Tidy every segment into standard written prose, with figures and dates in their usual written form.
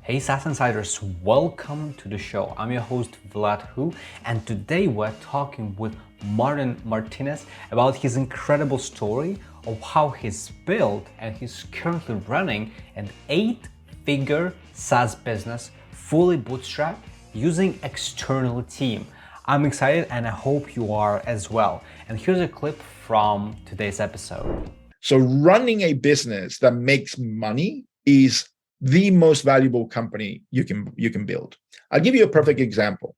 Hey SaaS Insiders, welcome to the show. I'm your host Vlad Hu, and today we're talking with Martin Martinez about his incredible story of how he's built and he's currently running an 8-figure SaaS business fully bootstrapped using external team. I'm excited and I hope you are as well. And here's a clip from today's episode. So running a business that makes money is the most valuable company you can build. I'll give you a perfect example.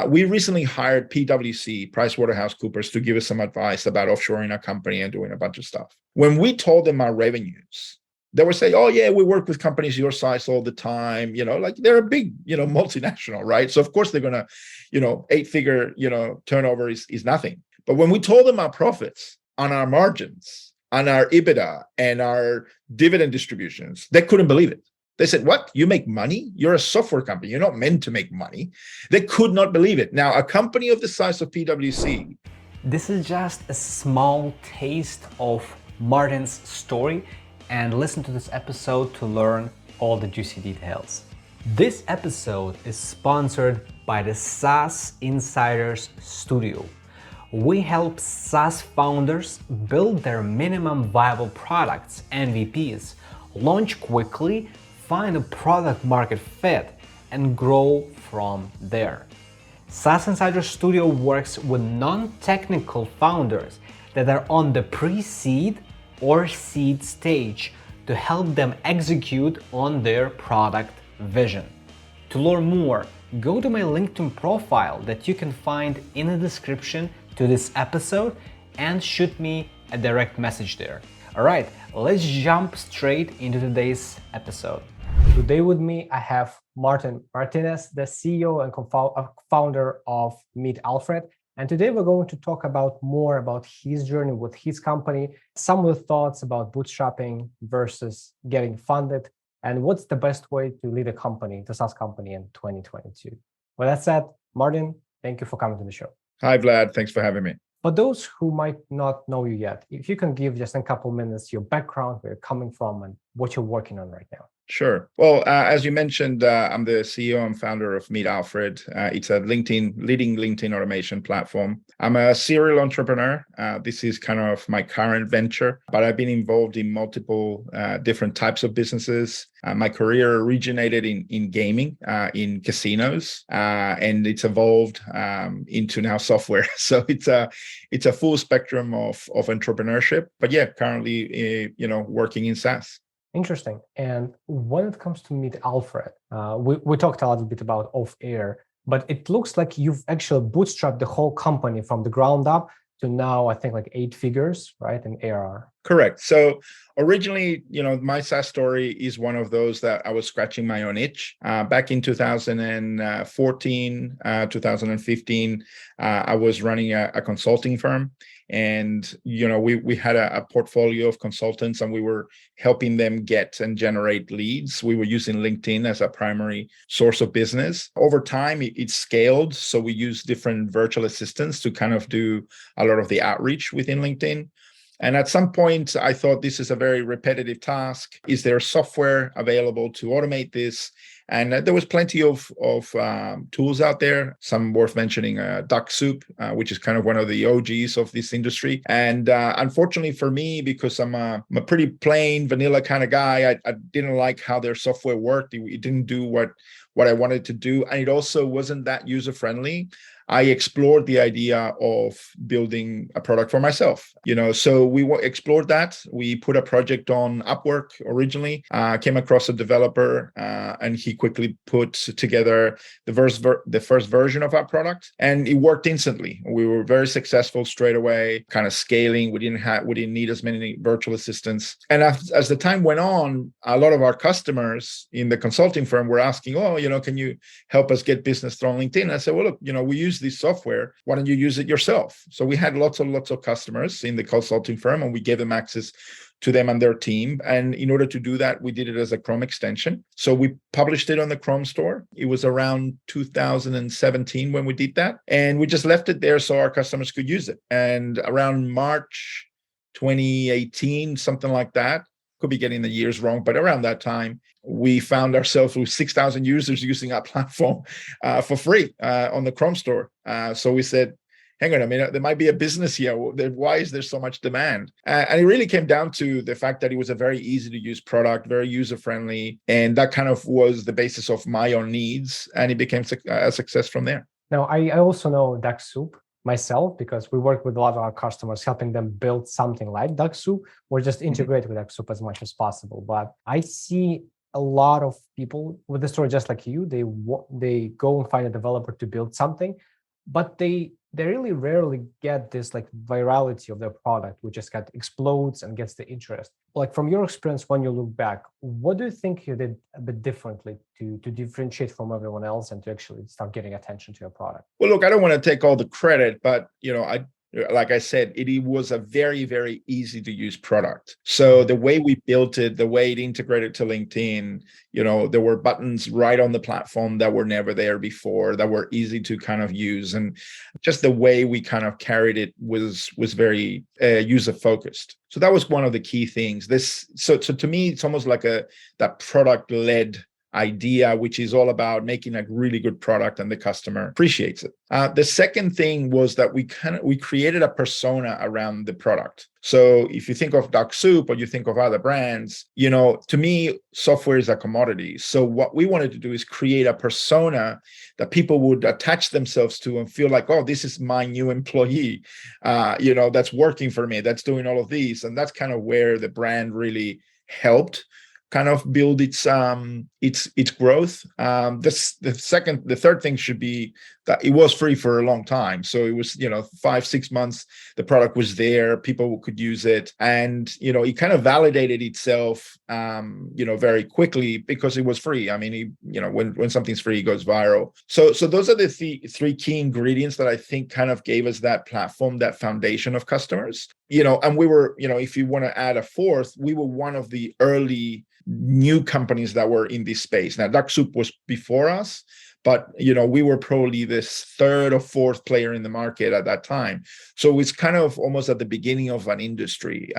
We recently hired PwC, PricewaterhouseCoopers, to give us some advice about offshoring our company and doing a bunch of stuff. When we told them our revenues, they were saying, "Oh yeah, we work with companies your size all the time. Like they're a big, multinational, right? So of course they're gonna, 8-figure, turnover is nothing." But when we told them our profits on our margins, on our EBITDA and our dividend distributions, they couldn't believe it. They said, "What? You make money? You're a software company. You're not meant to make money." They could not believe it. Now, a company of the size of PwC. This is just a small taste of Martin's story, and listen to this episode to learn all the juicy details. This episode is sponsored by the SaaS Insiders Studio. We help SaaS founders build their minimum viable products, MVPs, launch quickly, find a product market fit, and grow from there. SaaS Insider Studio works with non-technical founders that are on the pre-seed or seed stage to help them execute on their product vision. To learn more, go to my LinkedIn profile that you can find in the description to this episode and shoot me a direct message there. All right, let's jump straight into today's episode. Today with me, I have Martin Martinez, the CEO and founder of Meet Alfred. And today we're going to talk more about his journey with his company, some of the thoughts about bootstrapping versus getting funded, and what's the best way to lead a company, the SaaS company in 2022. With that said, Martin, thank you for coming to the show. Hi, Vlad. Thanks for having me. For those who might not know you yet, if you can give just a couple minutes your background, where you're coming from, and what you're working on right now. Sure. Well, as you mentioned, I'm the CEO and founder of Meet Alfred. It's a leading LinkedIn automation platform. I'm a serial entrepreneur. This is kind of my current venture, but I've been involved in multiple different types of businesses. My career originated in gaming, in casinos, and it's evolved into now software. So it's a full spectrum of entrepreneurship. But yeah, currently, working in SaaS. Interesting. And when it comes to Meet Alfred, we talked a little bit about off air, but it looks like you've actually bootstrapped the whole company from the ground up to now, I think like 8 figures, right, in ARR. Correct. So originally, my SaaS story is one of those that I was scratching my own itch. Back in 2014, 2015, I was running a consulting firm. And, we had a portfolio of consultants and we were helping them get and generate leads. We were using LinkedIn as a primary source of business. Over time, it scaled. So we used different virtual assistants to kind of do a lot of the outreach within LinkedIn. And at some point, I thought this is a very repetitive task. Is there software available to automate this? And there was plenty of tools out there, some worth mentioning, DuckSoup, which is kind of one of the OGs of this industry. And unfortunately for me, because I'm a pretty plain vanilla kind of guy, I didn't like how their software worked. It didn't do what I wanted to do. And it also wasn't that user-friendly. I explored the idea of building a product for myself, so we explored that. We put a project on Upwork originally, came across a developer, and he quickly put together the first version of our product, and it worked instantly. We were very successful straight away, kind of scaling. We didn't need as many virtual assistants. And as the time went on, a lot of our customers in the consulting firm were asking, "Oh, can you help us get business through LinkedIn?" I said, "Well, look, we use this software. Why don't you use it yourself?" So we had lots of customers in the consulting firm, and we gave them access to them and their team. And in order to do that, we did it as a Chrome extension. So we published it on the Chrome store. It was around 2017 when we did that. And we just left it there so our customers could use it. And around March 2018, something like that, could be getting the years wrong, but around that time, we found ourselves with 6,000 users using our platform for free on the Chrome store. So we said, hang on a minute, there might be a business here. Why is there so much demand? And it really came down to the fact that it was a very easy to use product, very user friendly. And that kind of was the basis of my own needs. And it became a success from there. Now, I also know Duck Soup myself because we work with a lot of our customers, helping them build something like Duck Soup or just integrate with Duck Soup as much as possible. But I see a lot of people with the story just like you. They go and find a developer to build something, but they really rarely get this like virality of their product, which just explodes and gets the interest. Like from your experience, when you look back, what do you think you did a bit differently to differentiate from everyone else and to actually start getting attention to your product? Well, look, I don't want to take all the credit, but like I said, it was a very, very easy to use product. So the way we built it, the way it integrated to LinkedIn, there were buttons right on the platform that were never there before, that were easy to kind of use. And just the way we kind of carried it was very user focused. So that was one of the key things. So to me, it's almost like that product led idea, which is all about making a really good product and the customer appreciates it. The second thing was that we created a persona around the product. So if you think of Duck Soup or you think of other brands, to me, software is a commodity. So what we wanted to do is create a persona that people would attach themselves to and feel like, oh, this is my new employee, that's working for me, that's doing all of these. And that's kind of where the brand really helped kind of build its growth. The third thing should be that it was free for a long time. So it was, 5-6 months, the product was there, people could use it. And, it kind of validated itself, very quickly because it was free. I mean, when something's free, it goes viral. So those are the three key ingredients that I think kind of gave us that platform, that foundation of customers, and we were, if you want to add a fourth, we were one of the early new companies that were in this space. Now, Duck Soup was before us, but we were probably this third or fourth player in the market at that time. So it's kind of almost at the beginning of an industry.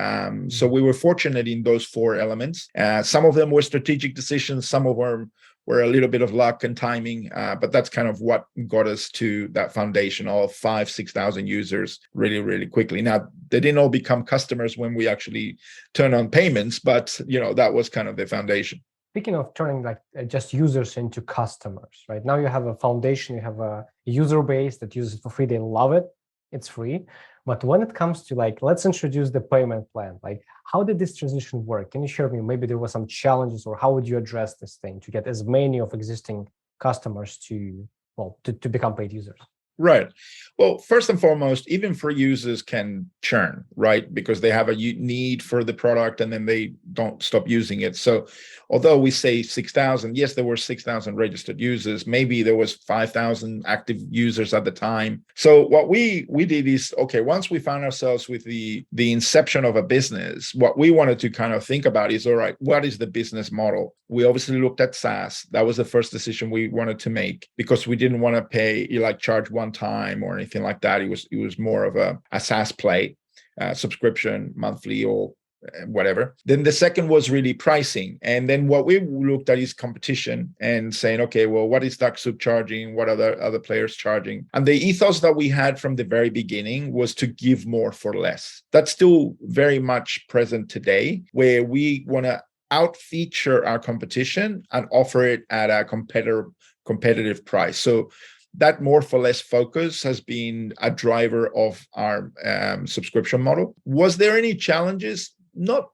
So we were fortunate in those four elements. Some of them were strategic decisions, some of them were a little bit of luck and timing, but that's kind of what got us to that foundation of 5,000-6,000 users really, really quickly. Now, they didn't all become customers when we actually turned on payments, but that was kind of the foundation. Speaking of turning just users into customers, right? Now you have a foundation, you have a user base that uses it for free, they love it, it's free. But when it comes to let's introduce the payment plan, how did this transition work? Can you share with me, maybe there were some challenges, or how would you address this thing to get as many of existing customers to become paid users? Right. Well, first and foremost, even free users can churn, right? Because they have a need for the product and then they don't stop using it. So although we say 6,000, yes, there were 6,000 registered users. Maybe there was 5,000 active users at the time. So what we did is, okay, once we found ourselves with the inception of a business, what we wanted to kind of think about is, all right, what is the business model? We obviously looked at SaaS. That was the first decision we wanted to make because we didn't want to pay, charge one time or anything like that. It was more of a SaaS play, subscription, monthly or whatever. Then the second was really pricing. And then what we looked at is competition and saying, okay, well, what is Duck Soup charging? What are other players charging? And the ethos that we had from the very beginning was to give more for less. That's still very much present today, where we want to out-feature our competition and offer it at a competitive price. So that more for less focus has been a driver of our subscription model. Was there any challenges? Not.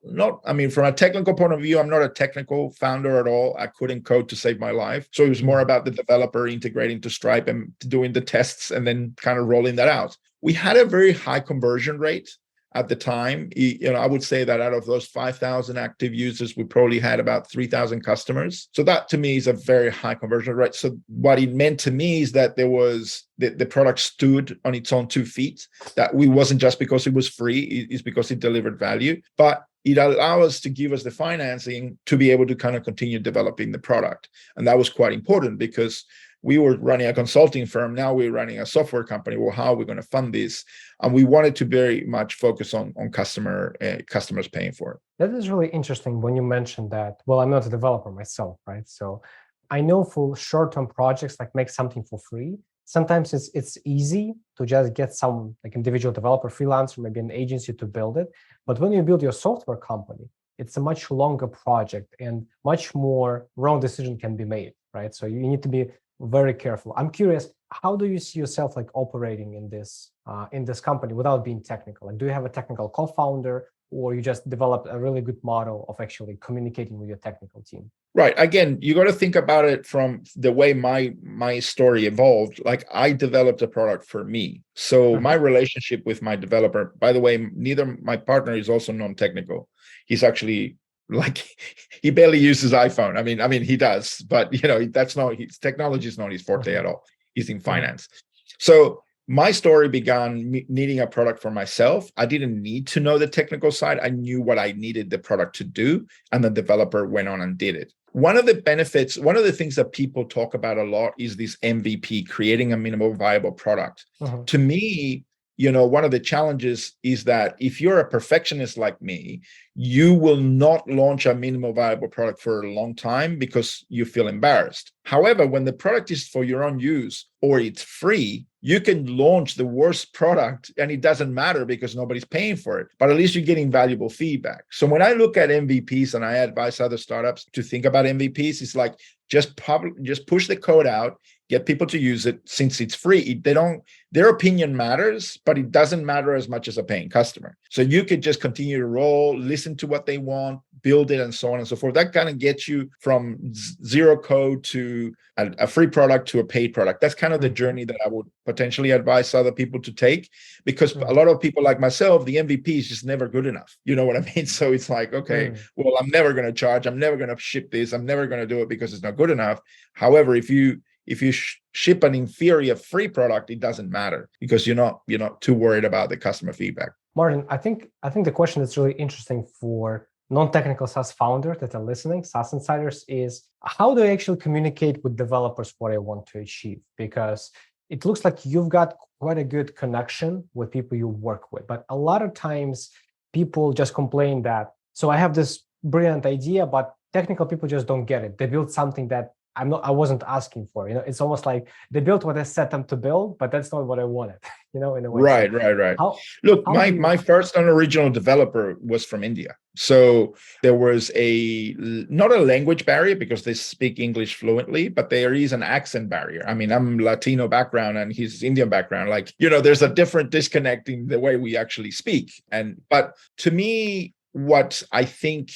I mean, from a technical point of view, I'm not a technical founder at all. I couldn't code to save my life. So it was more about the developer integrating to Stripe and doing the tests and then kind of rolling that out. We had a very high conversion rate at the time. I would say that out of those 5,000 active users, we probably had about 3,000 customers. So that to me is a very high conversion rate. So what it meant to me is that there was the product stood on its own 2 feet, that we wasn't just because it was free, it's because it delivered value, but it allowed us to give us the financing to be able to kind of continue developing the product. And that was quite important because we were running a consulting firm. Now we're running a software company. Well, how are we going to fund this? And we wanted to very much focus on customers paying for it. That is really interesting when you mentioned that. Well, I'm not a developer myself, right? So I know for short-term projects, like make something for free, sometimes it's easy to just get some like individual developer, freelancer, maybe an agency to build it. But when you build your software company, it's a much longer project and much more wrong decision can be made, right? So you need to be very careful. I'm curious, how do you see yourself like operating in this company without being technical? Like, do you have a technical co-founder, or you just developed a really good model of actually communicating with your technical team? Right. Again, you got to think about it from the way my story evolved. Like, I developed a product for me. So my relationship with my developer, by the way, neither my partner is also non-technical. He's actually like, he barely uses iPhone. I mean, he does, but that's not, his technology is not his forte at all. He's in finance. So my story began needing a product for myself. I didn't need to know the technical side. I knew what I needed the product to do, and the developer went on and did it. One of the benefits, one of the things that people talk about a lot is this MVP, creating a minimal viable product. To me, one of the challenges is that if you're a perfectionist like me, you will not launch a minimal viable product for a long time because you feel embarrassed. However, when the product is for your own use or it's free, you can launch the worst product and it doesn't matter because nobody's paying for it, but at least you're getting valuable feedback. So when I look at MVPs and I advise other startups to think about MVPs, it's like, just push the code out, get people to use it. Since it's free, their opinion matters, but it doesn't matter as much as a paying customer. So you could just continue to roll, listen to what they want, build it, and so on and so forth. That kind of gets you from zero code to a free product to a paid product. That's kind of the journey that I would potentially advise other people to take, because a lot of people like myself, the MVP is just never good enough. You know what I mean? So it's like, okay, well, I'm never going to charge. I'm never going to ship this. I'm never going to do it because it's not good enough. However, if you ship an inferior free product, it doesn't matter because you're not too worried about the customer feedback. Martin, I think the question that's really interesting for non-technical SaaS founders that are listening, SaaS insiders, is how do I actually communicate with developers what I want to achieve? Because it looks like you've got quite a good connection with people you work with, but a lot of times people just complain that, so I have this brilliant idea, but technical people just don't get it. They build something that I wasn't asking for. It's almost like they built what I set them to build, but that's not what I wanted. In a way. Right. Look, my first and original developer was from India. So there was not a language barrier because they speak English fluently, but there is an accent barrier. I mean, I'm Latino background and he's Indian background. Like, there's a different disconnect in the way we actually speak. But to me, what I think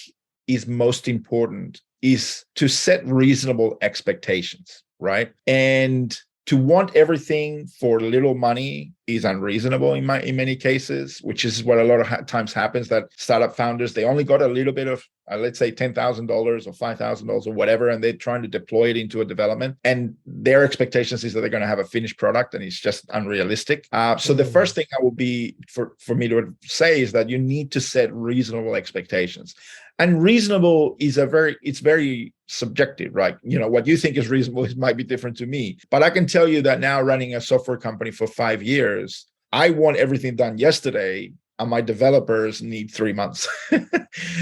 is most important is to set reasonable expectations, right? And to want everything for little money is unreasonable in many cases, which is what a lot of times happens, that startup founders, they only got a little bit of, let's say $10,000 or $5,000 or whatever, and they're trying to deploy it into a development. And their expectations is that they're going to have a finished product, and it's just unrealistic. So the first thing I will be for me to say is that you need to set reasonable expectations. And reasonable is it's very subjective, right? What you think is reasonable might be different to me. But I can tell you that now, running a software company for 5 years, I want everything done yesterday, and my developers need 3 months.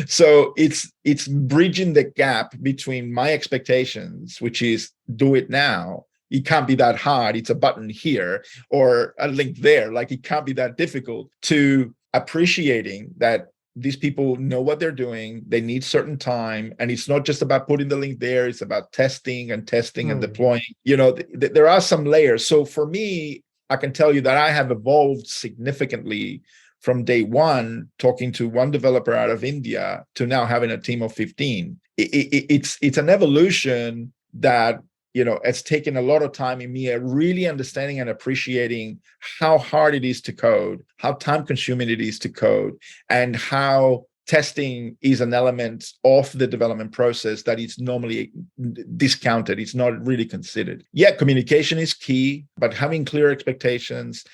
So it's bridging the gap between my expectations, which is do it now. It can't be that hard. It's a button here or a link there. Like, it can't be that difficult, to appreciating that these people know what they're doing. They need certain time. And it's not just about putting the link there. It's about testing and deploying. There are some layers. So for me, I can tell you that I have evolved significantly from day one, talking to one developer out of India to now having a team of 15. It's an evolution that it's taken a lot of time in me really understanding and appreciating how hard it is to code, how time consuming it is to code, and how testing is an element of the development process that is normally discounted. It's not really considered. Yeah, communication is key, but having clear expectations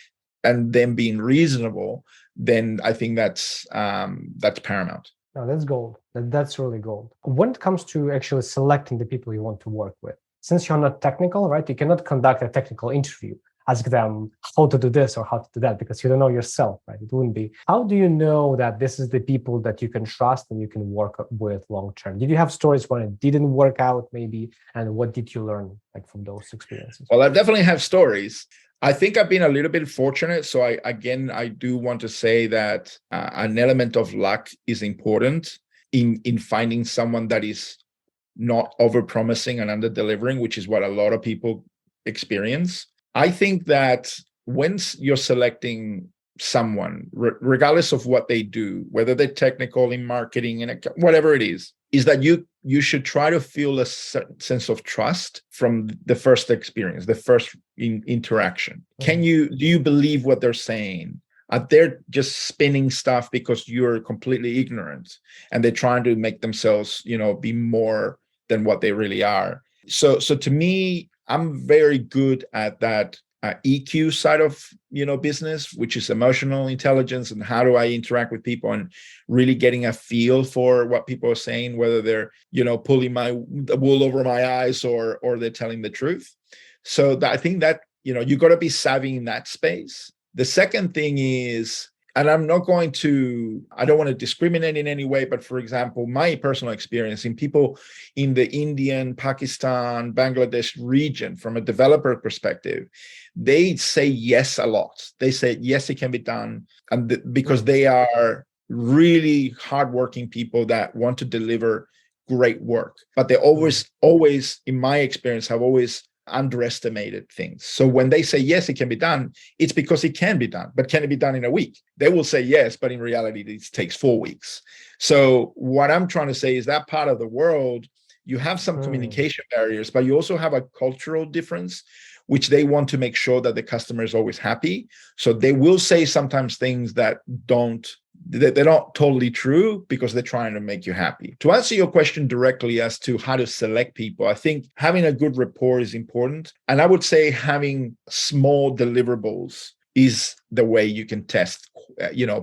and them being reasonable, then I think that's paramount. No, that's gold. That's really gold. When it comes to actually selecting the people you want to work with, since you're not technical, right, you cannot conduct a technical interview, ask them how to do this or how to do that, because you don't know yourself, right? It wouldn't be. How do you know that this is the people that you can trust and you can work with long term? Did you have stories when it didn't work out maybe? And what did you learn like from those experiences? Well, I definitely have stories. I think I've been a little bit fortunate. So I do want to say that an element of luck is important in finding someone that is not over-promising and under-delivering, which is what a lot of people experience. I think that when you're selecting someone, regardless of what they do, whether they're technical in marketing and whatever it is that you should try to feel a sense of trust from the first experience, the first interaction. Do you believe what they're saying? They're just spinning stuff because you're completely ignorant and they're trying to make themselves, be more than what they really are. So to me, I'm very good at that EQ side of business, which is emotional intelligence and how do I interact with people and really getting a feel for what people are saying, whether they're pulling the wool over my eyes or they're telling the truth. So I think that you got to be savvy in that space. The second thing is, and I don't want to discriminate in any way, but for example, my personal experience in people in the Indian, Pakistan, Bangladesh region, from a developer perspective, they say yes a lot. They say, yes, it can be done. And because they are really hardworking people that want to deliver great work. But they always, in my experience, have always underestimated things. So when they say yes, it can be done, it's because it can be done. But can it be done in a week? They will say yes, but in reality, it takes 4 weeks. So what I'm trying to say is that part of the world, you have some communication barriers, but you also have a cultural difference, which they want to make sure that the customer is always happy. So they will say sometimes things that they're not totally true because they're trying to make you happy. To answer your question directly as to how to select people, I think having a good rapport is important. And I would say having small deliverables is the way you can test,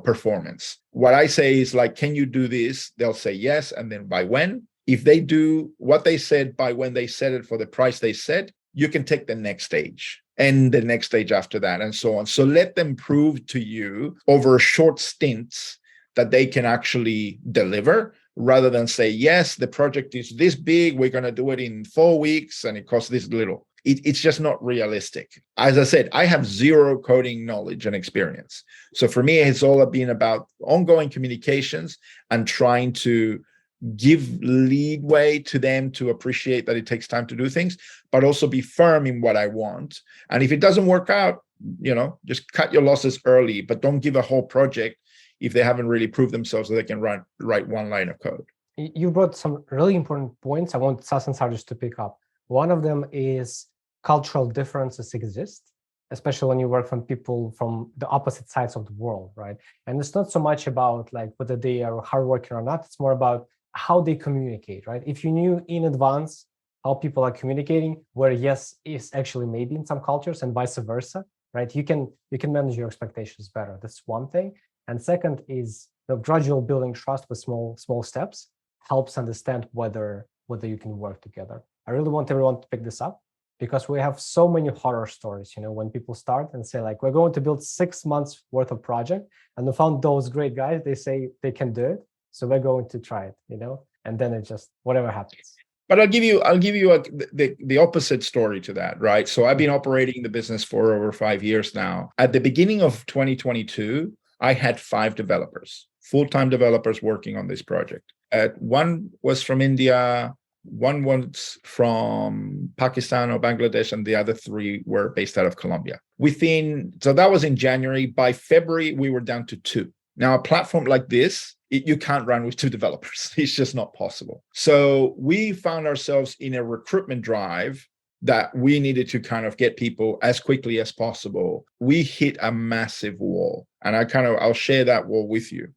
performance. What I say is like, can you do this? They'll say yes. And then by when? If they do what they said by when they said it for the price they said, you can take the next stage and the next stage after that and so on. So let them prove to you over short stints that they can actually deliver, rather than say, yes, the project is this big, we're going to do it in 4 weeks and it costs this little. It's just not realistic. As I said, I have zero coding knowledge and experience. So for me, it's all been about ongoing communications and trying to give leeway to them to appreciate that it takes time to do things, but also be firm in what I want. And if it doesn't work out, just cut your losses early, but don't give a whole project if they haven't really proved themselves that they can write one line of code. You brought some really important points I want SaaS insiders to pick up. One of them is cultural differences exist, especially when you work from people from the opposite sides of the world, right? And it's not so much about like whether they are hardworking or not, it's more about how they communicate, right? If you knew in advance how people are communicating, where yes is actually maybe in some cultures and vice versa, right? You can manage your expectations better. That's one thing. And second is the gradual building trust with small steps helps understand whether you can work together. I really want everyone to pick this up because we have so many horror stories, when people start and say like, we're going to build 6 months worth of project and we found those great guys, they say they can do it. So we're going to try it, and then it just, whatever happens. But I'll give you the opposite story to that, right? So I've been operating the business for over 5 years now. At the beginning of 2022, I had 5 developers, full-time developers working on this project. One was from India, one was from Pakistan or Bangladesh, and the other 3 were based out of Colombia. So that was in January. By February, we were down to 2. Now, a platform like this, you can't run with 2 developers. It's just not possible. So we found ourselves in a recruitment drive that we needed to kind of get people as quickly as possible. We hit a massive wall, and I'll share that wall with you.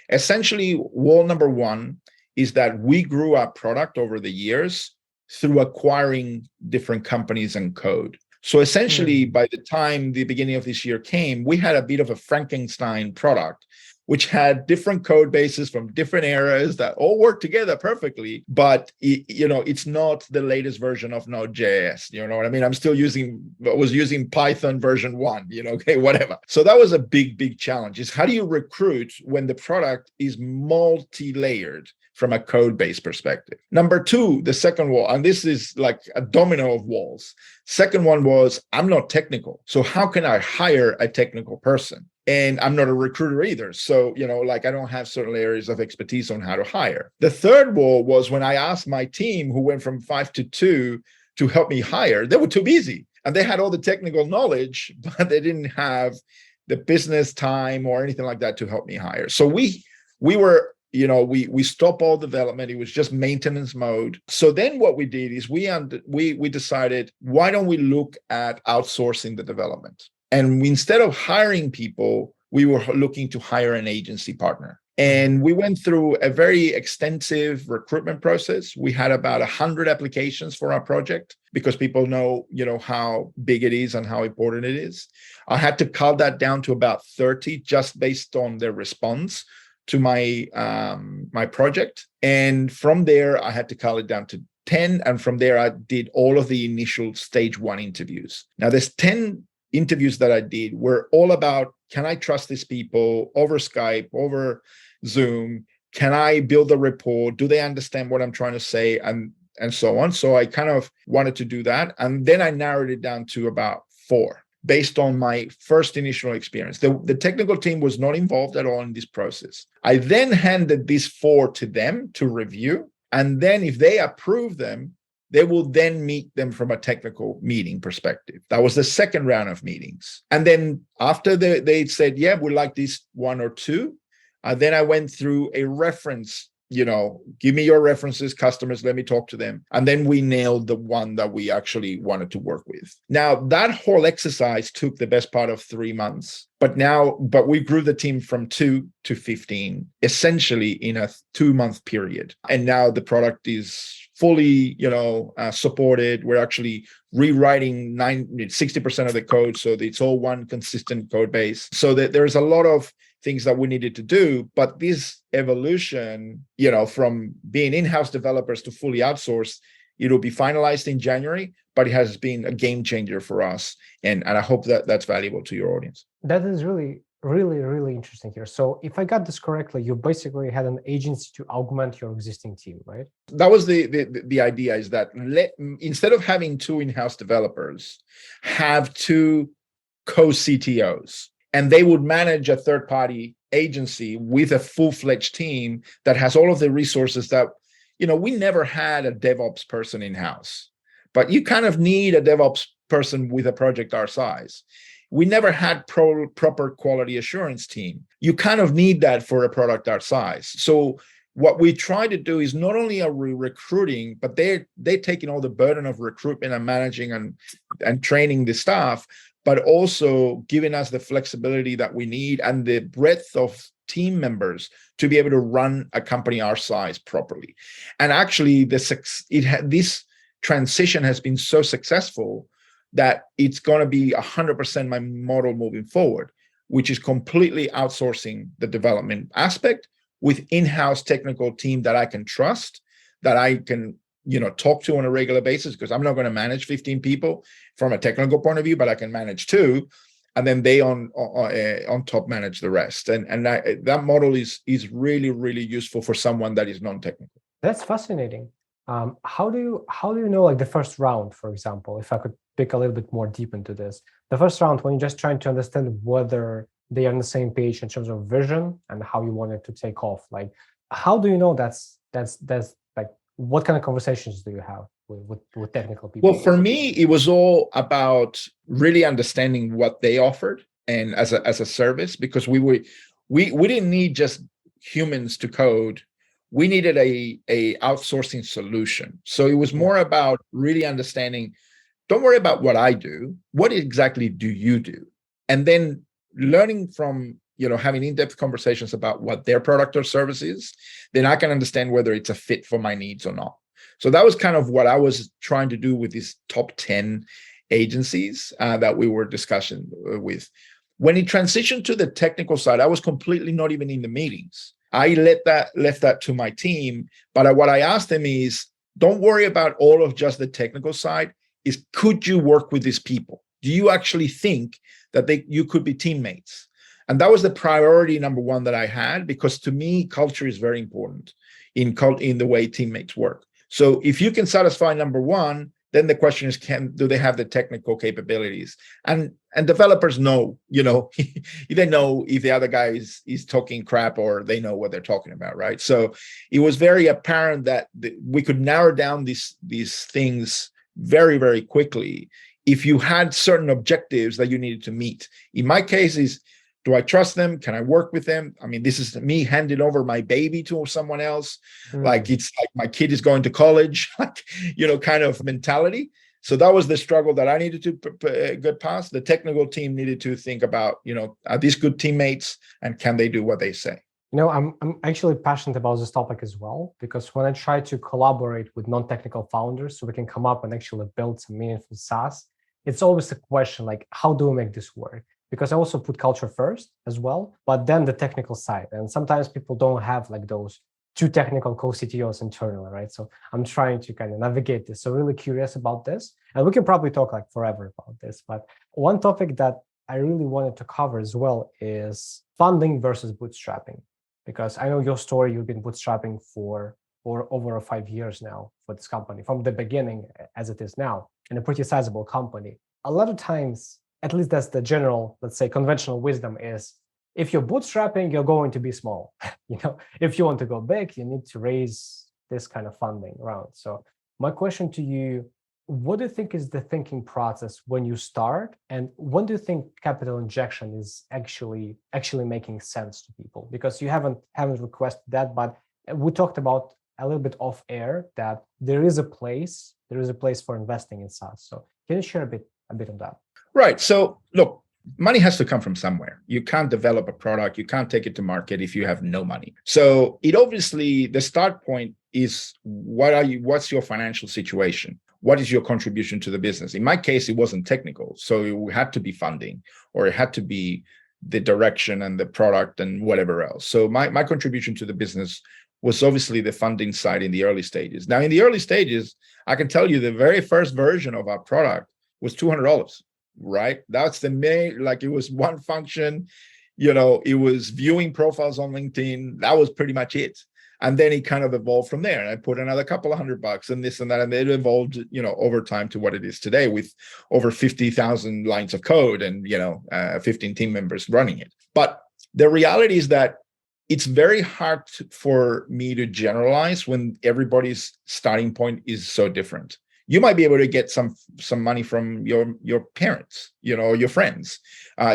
Essentially, wall number 1 is that we grew our product over the years through acquiring different companies and code. So essentially, by the time the beginning of this year came, we had a bit of a Frankenstein product which had different code bases from different eras that all work together perfectly, but it's not the latest version of Node.js. You know what I mean? I was using Python version 1, okay, whatever. So that was a big challenge, is how do you recruit when the product is multi-layered from a code base perspective? Number two, the second wall, and this is like a domino of walls. Second one was, I'm not technical. So how can I hire a technical person? And I'm not a recruiter either. So, I don't have certain areas of expertise on how to hire. The third wall was when I asked my team, who went from 5 to 2, to help me hire. They were too busy and they had all the technical knowledge, but they didn't have the business time or anything like that to help me hire. So we we stopped all development. It was just maintenance mode. So then what we did is we decided, why don't we look at outsourcing the development? And instead of hiring people, we were looking to hire an agency partner. And we went through a very extensive recruitment process. We had about 100 applications for our project because people know, how big it is and how important it is. I had to cut that down to about 30 just based on their response to my my project. And from there, I had to cut it down to 10. And from there, I did all of the initial stage 1 interviews. Now, there's 10 interviews that I did were all about, can I trust these people over Skype, over Zoom? Can I build a rapport? Do they understand what I'm trying to say? And so on. So I kind of wanted to do that. And then I narrowed it down to about 4 based on my first initial experience. The technical team was not involved at all in this process. I then handed these 4 to them to review. And then if they approve them, they will then meet them from a technical meeting perspective. That was the second round of meetings. And then after they said, yeah, we like this 1 or 2, then I went through a reference, give me your references, customers, let me talk to them. And then we nailed the one that we actually wanted to work with. Now, that whole exercise took the best part of 3 months. But we grew the team from 2 to 15, essentially in a 2-month period. And now the product is fully, supported. We're actually rewriting 60% of the code, so it's all one consistent code base. So that there's a lot of things that we needed to do, but this evolution, from being in-house developers to fully outsourced, it'll be finalized in January, but it has been a game changer for us, and I hope that that's valuable to your audience. That is really interesting here. So if I got this correctly, you basically had an agency to augment your existing team, right? That was the idea, is that instead of having 2 in-house developers, have 2 co-CTOs, and they would manage a third-party agency with a full-fledged team that has all of the resources that, we never had a DevOps person in-house, but you kind of need a DevOps person with a project our size. We never had proper quality assurance team. You kind of need that for a product our size. So what we try to do is not only are we recruiting, but they're taking all the burden of recruitment and managing and training the staff, but also giving us the flexibility that we need and the breadth of team members to be able to run a company our size properly. And actually, this transition has been so successful that it's going to be 100% my model moving forward, which is completely outsourcing the development aspect with in-house technical team that I can trust, that I can talk to on a regular basis, because I'm not going to manage 15 people from a technical point of view, but I can manage 2, and then they on top manage the rest. And that model is really useful for someone that is non-technical. That's fascinating. How do you know, like the first round, for example, if I could pick a little bit more deep into this, the first round when you're just trying to understand whether they are on the same page in terms of vision and how you want it to take off, like how do you know that's like, what kind of conversations do you have with technical people? Well, for me, it was all about really understanding what they offered and as a service, because we didn't need just humans to code. We needed a outsourcing solution. So it was more about really understanding, don't worry about what I do, what exactly do you do? And then learning from, having in-depth conversations about what their product or service is, then I can understand whether it's a fit for my needs or not. So that was kind of what I was trying to do with these top 10 agencies that we were discussing with. When it transitioned to the technical side, I was completely not even in the meetings. I left that to my team. But what I asked them is, don't worry about all of just the technical side. Is could you work with these people? Do you actually think that you could be teammates? And that was the priority number one that I had, because to me, culture is very important in the way teammates work. So if you can satisfy number one, then the question is, do they have the technical capabilities? And developers know, they know if the other guy is talking crap, or they know what they're talking about, right? So it was very apparent that we could narrow down these things very, very quickly if you had certain objectives that you needed to meet. In my case is, do I trust them? Can I work with them? I mean, this is me handing over my baby to someone else. Like it's like my kid is going to college, kind of mentality. So that was the struggle that I needed to get past. The technical team needed to think about, are these good teammates and can they do what they say? I'm actually passionate about this topic as well, because when I try to collaborate with non-technical founders so we can come up and actually build some meaningful SaaS, it's always a question like, how do we make this work? Because I also put culture first as well, but then the technical side. And sometimes people don't have like those two technical co-CTOs internally, right? So I'm trying to kind of navigate this. So really curious about this. And we can probably talk like forever about this. But one topic that I really wanted to cover as well is funding versus bootstrapping. Because I know your story, you've been bootstrapping for over 5 years now for this company, from the beginning as it is now, and a pretty sizable company. A lot of times, at least that's the general, let's say, conventional wisdom is, if you're bootstrapping, you're going to be small. If you want to go big, you need to raise this kind of funding round. So my question to you, what do you think is the thinking process when you start? And when do you think capital injection is actually making sense to people? Because you haven't requested that, but we talked about a little bit off air that there is a place for investing in SaaS. So can you share a bit on that? Right. So look, money has to come from somewhere. You can't develop a product, you can't take it to market if you have no money. So it obviously, the start point is, what's your financial situation? What is your contribution to the business? In my case, it wasn't technical. So it had to be funding, or it had to be the direction and the product and whatever else. So my contribution to the business was obviously the funding side in the early stages. Now, in the early stages, I can tell you the very first version of our product was $200. Right? That's the main, like it was one function, it was viewing profiles on LinkedIn. That was pretty much it. And then it kind of evolved from there. And I put another couple of $100 and this and that. And it evolved, over time to what it is today, with over 50,000 lines of code and, 15 team members running it. But the reality is that it's very hard for me to generalize when everybody's starting point is so different. You might be able to get some money from your parents, or your friends.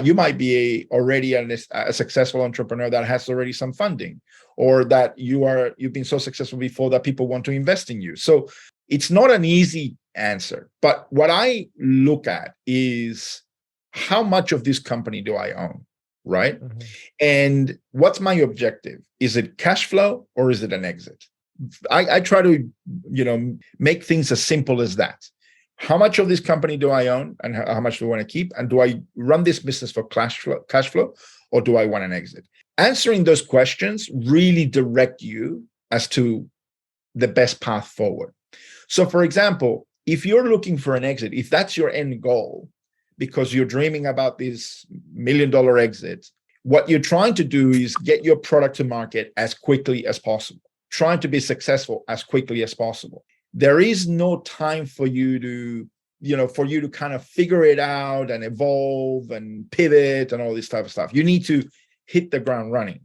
You might be already a successful entrepreneur that has already some funding, or that you've been so successful before that people want to invest in you. So it's not an easy answer. But what I look at is, how much of this company do I own, right? Mm-hmm. And what's my objective? Is it cash flow or is it an exit? I try to, make things as simple as that. How much of this company do I own, and how much do I want to keep? And do I run this business for cash flow, or do I want an exit? Answering those questions really direct you as to the best path forward. So, for example, if you're looking for an exit, if that's your end goal, because you're dreaming about this $1 million exit, what you're trying to do is get your product to market as quickly as possible. Trying to be successful as quickly as possible. There is no time for you to kind of figure it out and evolve and pivot and all this type of stuff. You need to hit the ground running.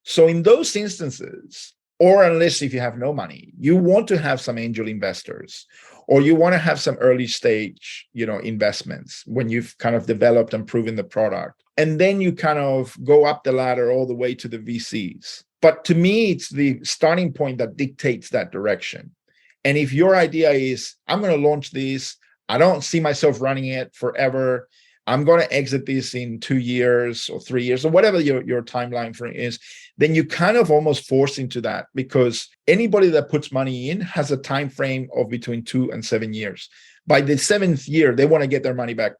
So in those instances, or unless if you have no money, you want to have some angel investors, or you want to have some early stage, investments when you've kind of developed and proven the product. And then you kind of go up the ladder all the way to the VCs. But to me, it's the starting point that dictates that direction. And if your idea is, I'm going to launch this, I don't see myself running it forever, I'm going to exit this in 2 years or 3 years or whatever your timeline for it is, then you kind of almost force into that, because anybody that puts money in has a time frame of between 2 and 7 years. By the 7th year, they want to get their money back,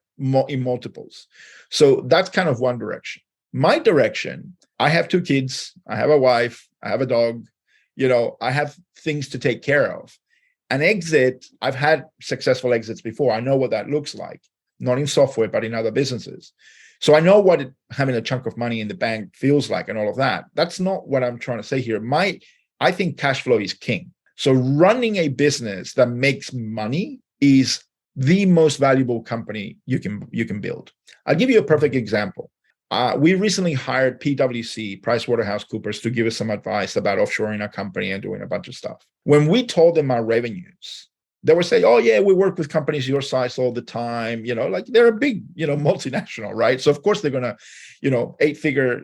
in multiples. So that's kind of one direction. My direction, I have 2 kids, I have a wife, I have a dog, I have things to take care of. An exit, I've had successful exits before. I know what that looks like, not in software, but in other businesses. So I know what having a chunk of money in the bank feels like and all of that. That's not what I'm trying to say here. I think cash flow is king. So running a business that makes money is the most valuable company you can build. I'll give you a perfect example. We recently hired PwC, PricewaterhouseCoopers, to give us some advice about offshoring a company and doing a bunch of stuff. When we told them our revenues, they were saying, oh yeah, we work with companies your size all the time, like they're a big, multinational, right? So of course they're gonna, 8-figure,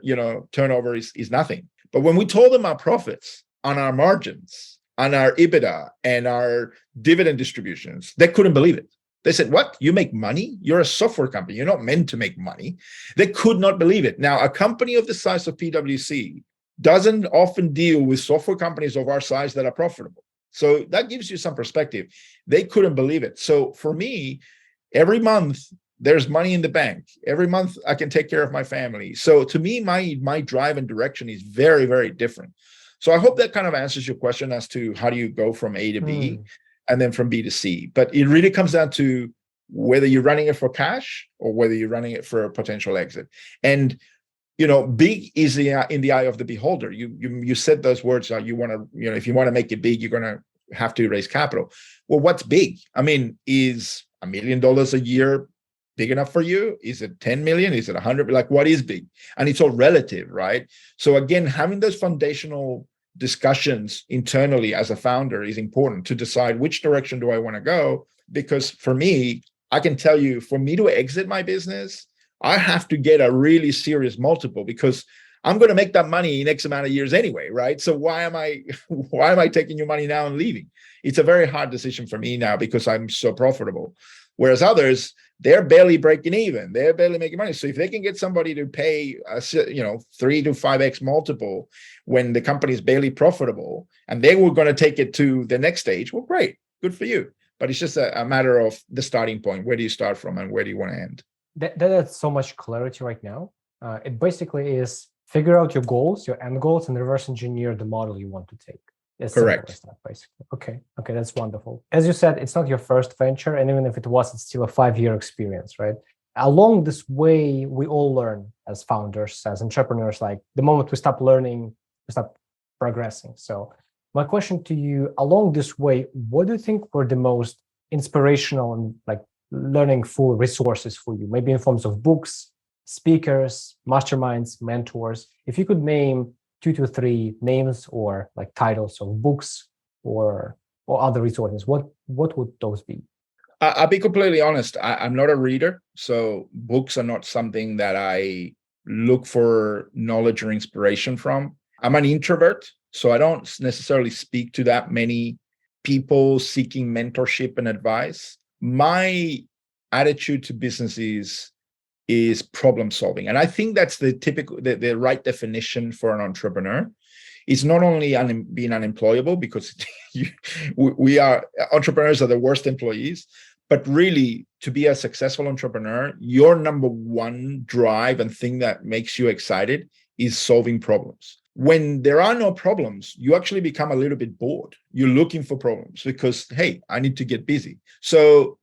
turnover is nothing. But when we told them our profits on our margins, on our EBITDA and our dividend distributions, they couldn't believe it. They said, what? You make money? You're a software company. You're not meant to make money. They could not believe it. Now, a company of the size of PwC doesn't often deal with software companies of our size that are profitable. So that gives you some perspective. They couldn't believe it. So for me, every month, there's money in the bank. Every month, I can take care of my family. So to me, my drive and direction is very, very different. So I hope that kind of answers your question as to how do you go from A to B and then from B to C. But it really comes down to whether you're running it for cash or whether you're running it for a potential exit. And big is in the eye of the beholder. You said those words. You want to, if you want to make it big, you're going to have to raise capital. Well, what's big? I mean, is $1 million a year big enough for you? Is it 10 million? Is it 100? Like, what is big? And it's all relative, right? So again, having those foundational discussions internally as a founder is important to decide which direction do I want to go. Because for me, I can tell you, for me to exit my business, I have to get a really serious multiple because I'm going to make that money in X amount of years anyway, right? So why am I taking your money now and leaving? It's a very hard decision for me now because I'm so profitable. Whereas others, they're barely breaking even. They're barely making money. So if they can get somebody to pay a 3 to 5x multiple when the company is barely profitable and they were going to take it to the next stage, well, great, good for you. But it's just a matter of the starting point. Where do you start from and where do you want to end? That's so much clarity right now. It basically is figure out your goals, your end goals, and reverse engineer the model you want to take. It's correct. That, basically. Okay, that's wonderful. As you said, it's not your first venture, and even if it was, it's still a 5-year experience, right? Along this way, we all learn as founders, as entrepreneurs. Like the moment we stop learning, we stop progressing. So my question to you, along this way, what do you think were the most inspirational and like learning full resources for you? Maybe in forms of books, speakers, masterminds, mentors. If you could name 2 to 3 names or like titles of books or other resources, what would those be? I'll be completely honest. I'm not a reader, so books are not something that I look for knowledge or inspiration from. I'm an introvert, so I don't necessarily speak to that many people seeking mentorship and advice. My attitude to business is problem solving. And I think that's the right definition for an entrepreneur. It's not only being unemployable, because we are entrepreneurs are the worst employees, but really to be a successful entrepreneur, your number one drive and thing that makes you excited is solving problems. When there are no problems, you actually become a little bit bored. You're looking for problems because, hey, I need to get busy. So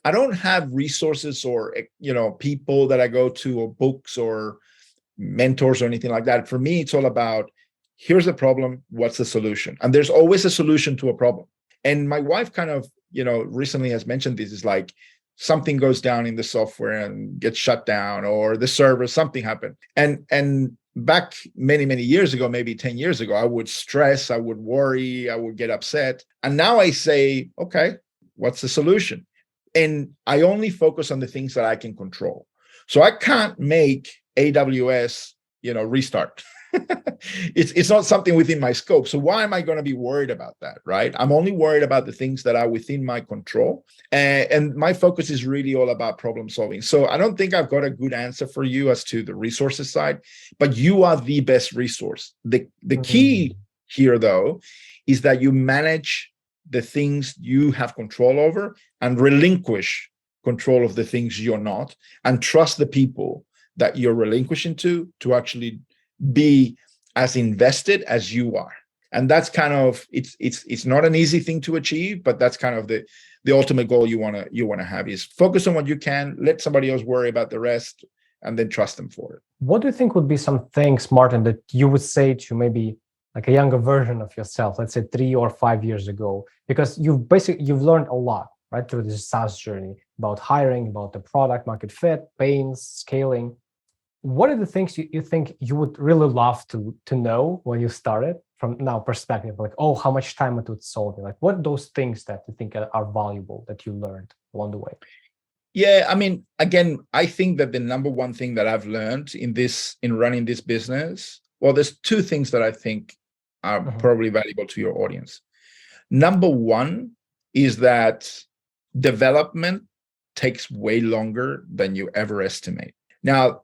I don't have resources or people that I go to or books or mentors or anything like that. For me, it's all about here's the problem, what's the solution? And there's always a solution to a problem. And my wife kind of, recently has mentioned this, is like something goes down in the software and gets shut down, or the server, something happened. And back many, many years ago, maybe 10 years ago, I would stress, I would worry, I would get upset. And now I say, okay, what's the solution? And I only focus on the things that I can control. So I can't make AWS, restart. It's not something within my scope. So why am I going to be worried about that, right? I'm only worried about the things that are within my control. And my focus is really all about problem solving. So I don't think I've got a good answer for you as to the resources side, but you are the best resource. The key here, though, is that you manage the things you have control over and relinquish control of the things you're not, and trust the people that you're relinquishing to actually be as invested as you are. And that's kind of, it's not an easy thing to achieve, but that's kind of the ultimate goal you want to have, is focus on what you can, let somebody else worry about the rest, and then trust them for it. What do you think would be some things, Martin, that you would say to maybe like a younger version of yourself, let's say 3 or 5 years ago? Because you've learned a lot, right, through this SaaS journey, about hiring, about the product market fit, pains, scaling. What are the things you think you would really love to know when you started, from now perspective, like, oh, how much time it would solve you? Like, what are those things that you think are valuable that you learned along the way? Yeah, I mean, again, I think that the number one thing that I've learned in running this business, well, there's two things that I think are probably valuable to your audience. Number one is that development takes way longer than you ever estimate. Now,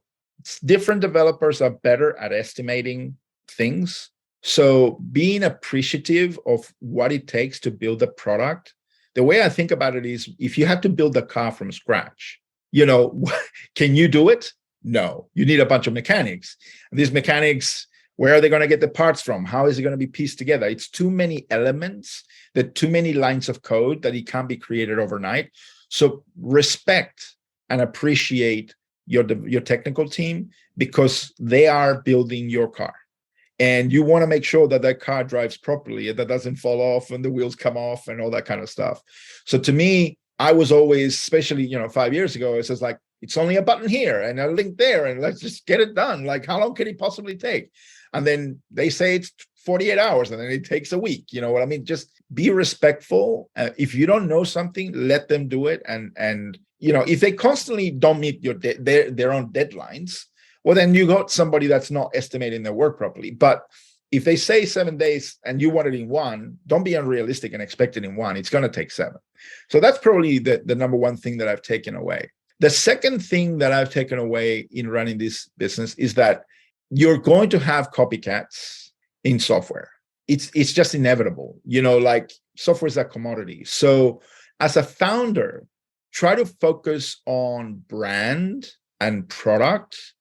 different developers are better at estimating things. So being appreciative of what it takes to build a product, the way I think about it is, if you have to build a car from scratch, can you do it? No, you need a bunch of mechanics. And these mechanics, where are they going to get the parts from? How is it going to be pieced together? It's too many elements, too many lines of code that it can't be created overnight. So respect and appreciate your technical team, because they are building your car. And you want to make sure that that car drives properly, that doesn't fall off and the wheels come off and all that kind of stuff. So to me, I was always, especially 5 years ago, it's just like, it's only a button here and a link there, and let's just get it done. Like, how long can it possibly take? And then they say it's 48 hours, and then it takes a week. You know what I mean? Just be respectful. If you don't know something, let them do it. And if they constantly don't meet their own deadlines, well, then you got somebody that's not estimating their work properly. But if they say 7 days and you want it in one, don't be unrealistic and expect it in one. It's going to take 7. So that's probably the number one thing that I've taken away. The second thing that I've taken away in running this business is that you're going to have copycats in software. It's just inevitable. Like, software is a commodity. So as a founder, try to focus on brand and product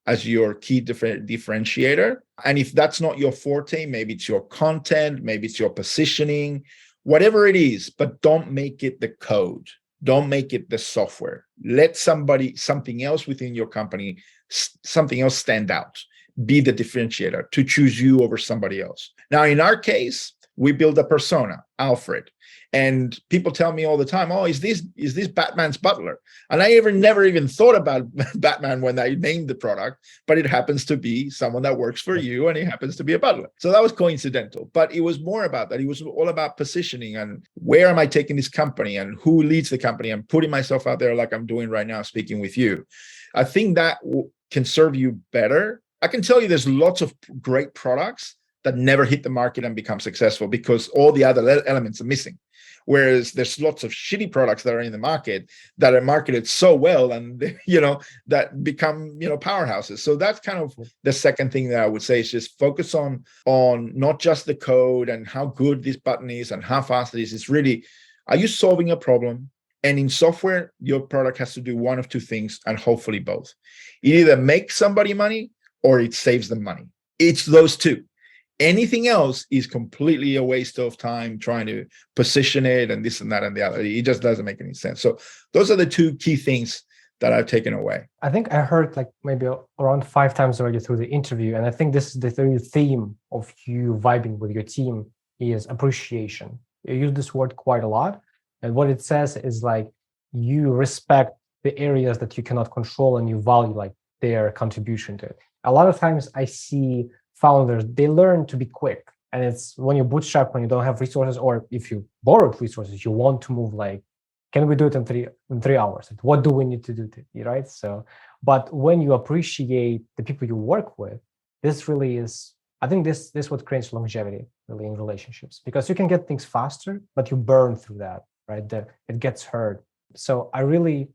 as your key differentiator. And if that's not your forte, maybe it's your content, maybe it's your positioning, whatever it is, but don't make it the code. Don't make it the software. Let something else within your company, something else stand out, be the differentiator, to choose you over somebody else. Now, in our case, we build a persona, Alfred. And people tell me all the time, oh, is this Batman's butler? And I never even thought about Batman when I named the product, but it happens to be someone that works for you, and he happens to be a butler. So that was coincidental, but it was more about that. It was all about positioning and where am I taking this company and who leads the company, and putting myself out there like I'm doing right now, speaking with you. I think that can serve you better. I can tell you there's lots of great products that never hit the market and become successful because all the other elements are missing. Whereas there's lots of shitty products that are in the market that are marketed so well, and that become powerhouses. So that's kind of the second thing that I would say, is just focus on not just the code and how good this button is and how fast it is. It's really, are you solving a problem? And in software, your product has to do one of two things, and hopefully both. It either makes somebody money or it saves them money. It's those two. Anything else is completely a waste of time trying to position it and this and that and the other. It just doesn't make any sense. So those are the two key things that I've taken away. I think I heard like maybe around 5 times already through the interview. And I think this is the theme of you vibing with your team is appreciation. You use this word quite a lot. And what it says is like, you respect the areas that you cannot control and you value like their contribution to it. A lot of times I see founders, they learn to be quick. And it's when you bootstrap, when you don't have resources, or if you borrowed resources, you want to move like, can we do it in three hours? What do we need to do right? So, but when you appreciate the people you work with, this really is, I think this what creates longevity really in relationships, because you can get things faster, but you burn through that, right? It gets hurt. So I really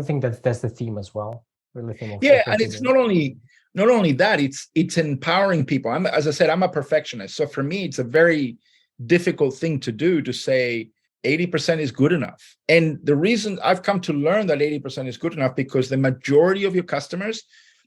think that that's the theme as well. Really theme of and it's not only that, it's empowering people. As I said, I'm a perfectionist. So for me, it's a very difficult thing to do, to say, 80% is good enough. And the reason I've come to learn that 80% is good enough because the majority of your customers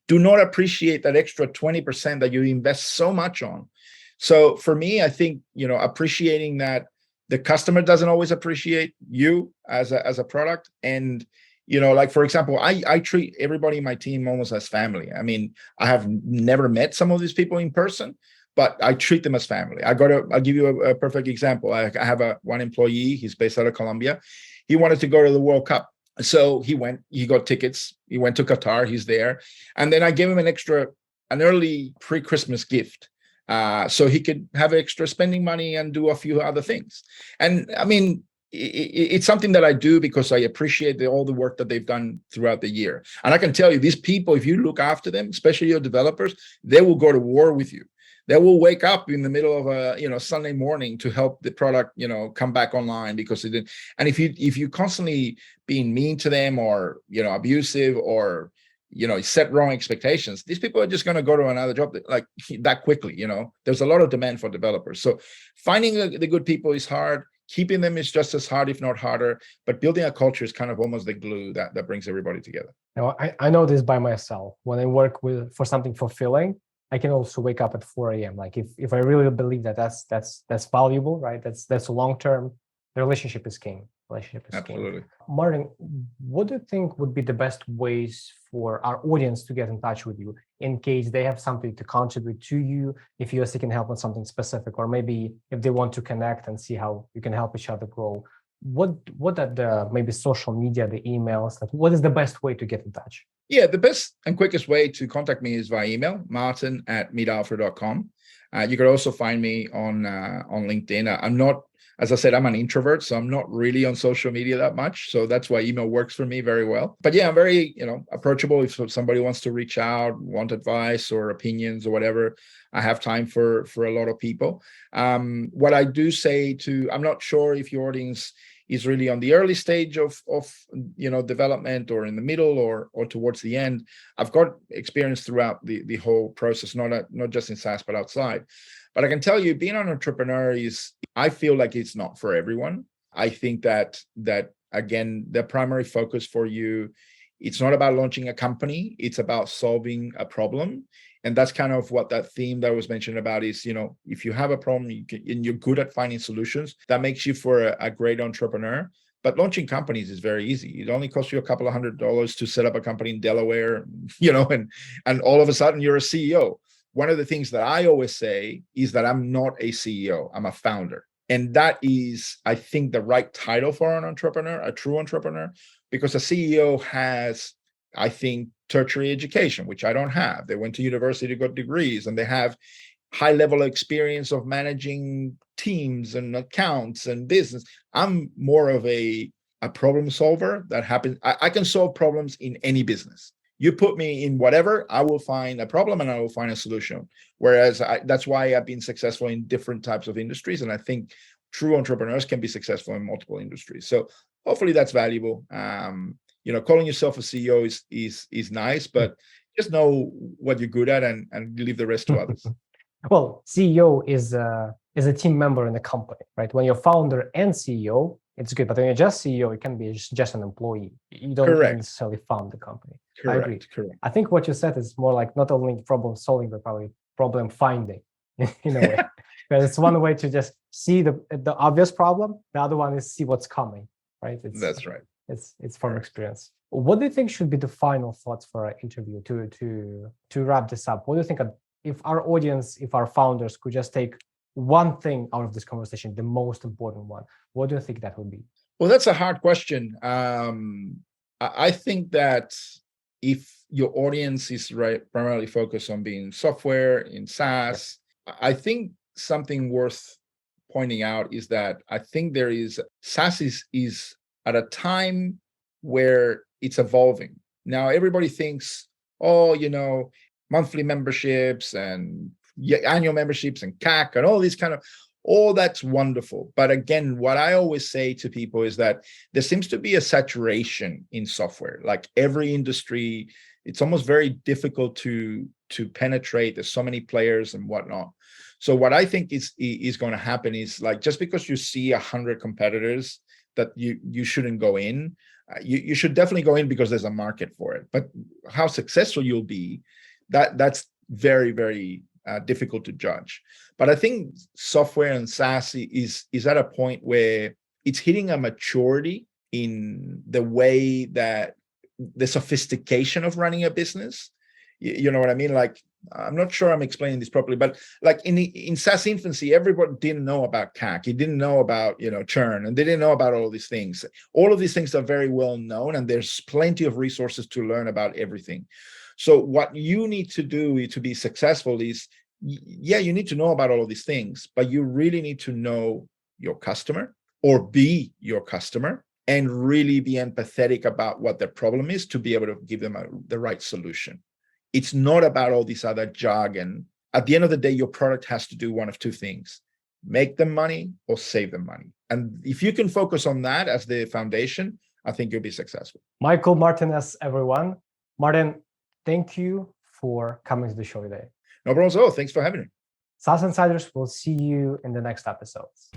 do not appreciate that extra 20% that you invest so much on. So for me, I think, appreciating that the customer doesn't always appreciate you as a product. And, like, for example, I treat everybody in my team almost as family. I mean, I have never met some of these people in person, but I treat them as family. I'll give you a perfect example. I have one employee, he's based out of Colombia. He wanted to go to the World Cup. So he got tickets. He went to Qatar, he's there. And then I gave him an early pre-Christmas gift. So he could have extra spending money and do a few other things. And I mean, it's something that I do because I appreciate all the work that they've done throughout the year. And I can tell you, these people, if you look after them, especially your developers, they will go to war with you. They will wake up in the middle of a Sunday morning to help the product come back online because it didn't. And if you constantly being mean to them or abusive or set wrong expectations, these people are just going to go to another job that quickly. There's a lot of demand for developers. So finding the good people is hard. Keeping them is just as hard, if not harder. But building a culture is kind of almost the glue that brings everybody together. Now, I know this by myself. When I work for something fulfilling, I can also wake up at 4 a.m. Like if I really believe that's valuable, right? That's long term. The relationship is king. Absolutely. Martin, what do you think would be the best ways for our audience to get in touch with you in case they have something to contribute to you, if you're seeking help on something specific, or maybe if they want to connect and see how you can help each other grow? What are the maybe social media, the emails? Like, what is the best way to get in touch? Yeah, the best and quickest way to contact me is via email, martin@meetalpha.com. You could also find me on LinkedIn. I'm not, as I said, I'm an introvert, so I'm not really on social media that much. So that's why email works for me very well. But yeah, I'm very, approachable. If somebody wants to reach out, want advice or opinions or whatever, I have time for a lot of people. What I do say I'm not sure if your audience is really on the early stage of development or in the middle or towards the end. I've got experience throughout the whole process, not just in SaaS, but outside. But I can tell you, being an entrepreneur I feel like it's not for everyone. I think that again, the primary focus for you, it's not about launching a company, it's about solving a problem. And that's kind of what that theme that I was mentioning about is, if you have a problem and you're good at finding solutions, that makes you for a great entrepreneur. But launching companies is very easy. It only costs you a couple of $100 to set up a company in Delaware, and all of a sudden you're a CEO. One of the things that I always say is that I'm not a CEO, I'm a founder. And that is, I think, the right title for an entrepreneur, a true entrepreneur, because a CEO has, I think, tertiary education, which I don't have. They went to university, got degrees, and they have high level experience of managing teams and accounts and business. I'm more of a problem solver that happens. I can solve problems in any business. You put me in whatever, I will find a problem and I will find a solution. Whereas that's why I've been successful in different types of industries. And I think true entrepreneurs can be successful in multiple industries. So hopefully that's valuable. Calling yourself a CEO is nice, but just know what you're good at and leave the rest to others. Well, CEO is a team member in a company, right? When you're founder and CEO, it's good. But when you're just CEO, it can be just an employee. You don't necessarily found the company. Correct. I agree. Correct. I think what you said is more like not only problem solving, but probably problem finding in a way. Because it's one way to just see the obvious problem. The other one is see what's coming, right? That's right. It's from experience. What do you think should be the final thoughts for our interview to wrap this up? What do you think if our audience, if our founders could just take one thing out of this conversation, the most important one, what do you think that would be? Well, that's a hard question. I think that if your audience is primarily focused on being software in SaaS, I think something worth pointing out is that I think SaaS is at a time where it's evolving. Now, everybody thinks, monthly memberships and annual memberships and CAC and all these all that's wonderful. But again, what I always say to people is that there seems to be a saturation in software. Like every industry, it's almost very difficult to penetrate. There's so many players and whatnot. So what I think is going to happen is, like, just because you see 100 competitors, that you shouldn't go in. You should definitely go in because there's a market for it. But how successful you'll be, that's very, very difficult to judge. But I think software and SaaS is at a point where it's hitting a maturity in the way that the sophistication of running a business. You know what I mean? Like, I'm not sure I'm explaining this properly, but like in SaaS infancy, everybody didn't know about CAC. It didn't know about, churn, and they didn't know about all of these things. All of these things are very well known, and there's plenty of resources to learn about everything. So what you need to do to be successful is, you need to know about all of these things, but you really need to know your customer or be your customer and really be empathetic about what their problem is to be able to give them the right solution. It's not about all this other jargon. At the end of the day, your product has to do one of two things: make them money or save them money. And if you can focus on that as the foundation, I think you'll be successful. Michael Martinez, everyone. Martin, thank you for coming to the show today. No problem at all. Thanks for having me. SaaS Insiders will see you in the next episodes.